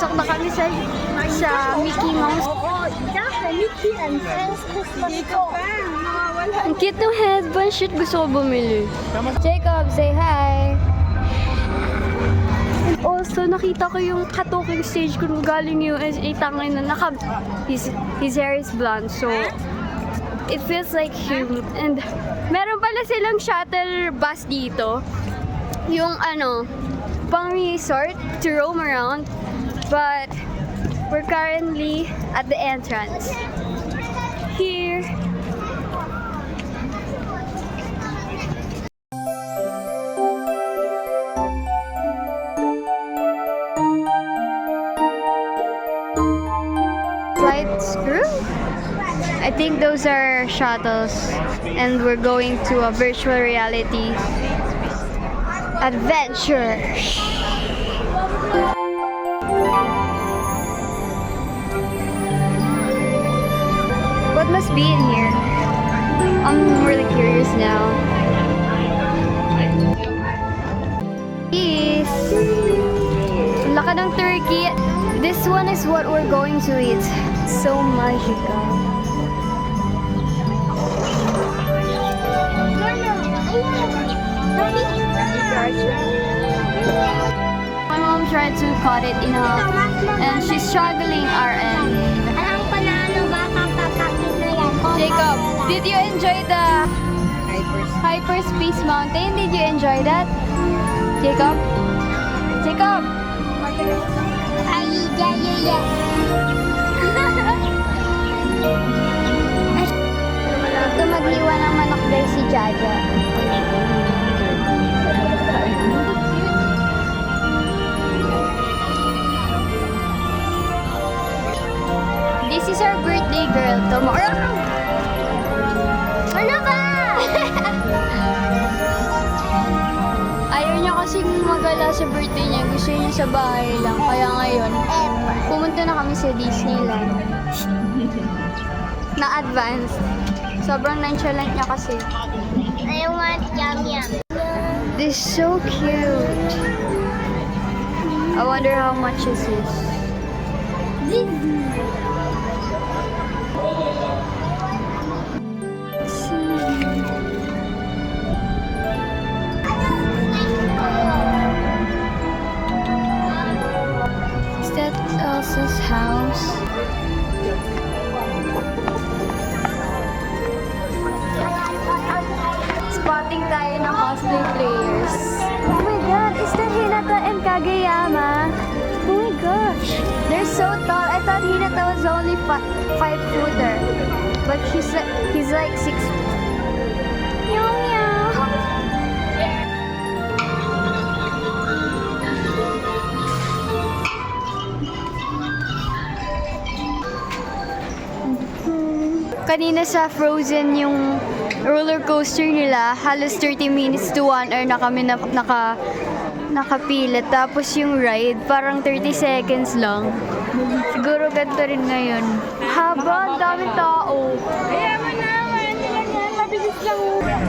Papasok na kami sa Mickey Mouse. Mickey and Friends Christmas dito. Ang cute ng headband. Shit, gusto ko bumili. Jacob, say hi! And also, nakita ko yung katoking stage kung galing USA. Tangay na his hair is blonde, so it feels like him. And meron pala silang shuttle bus dito. Yung pang resort to roam around. But we're currently at the entrance. Here. Flight screw? I think those are shuttles, and we're going to a virtual reality adventure. What must be in here? I'm really curious now. Yes. Laka ng turkey. This one is what we're going to eat. So magical. My mom tried to cut it in half, and she's struggling our end. Jacob, did you enjoy the Hyperspace Mountain? Did you enjoy that? Jacob? Jacob? Ito maghiwa ng manok dahil si Jaja. This is our birthday girl tomorrow. Ano ba? Ayaw niya kasing magala sa birthday niya. Gusto niya sa bahay lang. Kaya ngayon, pumunta na kami sa Disneyland. Na-advanced. Sobrang nonchalant niya kasi. I want yum. This is so cute. I wonder how much is this. Is that Elsa's house? Spotting tayo ng cosplay players. Oh my god, is that Hinata and Kageyama? Oh my gosh, they're so tall. I thought Hinata was only 5-footer, but he's like 6. Meow meow. Kanina sa Frozen yung roller coaster nila, halos 30 minutes to 1 hour na kami nakapila. Tapos yung ride, parang 30 seconds lang. Siguro ganito rin ngayon. Haba, ang daming tao. Kaya mo naman, mabilis lang.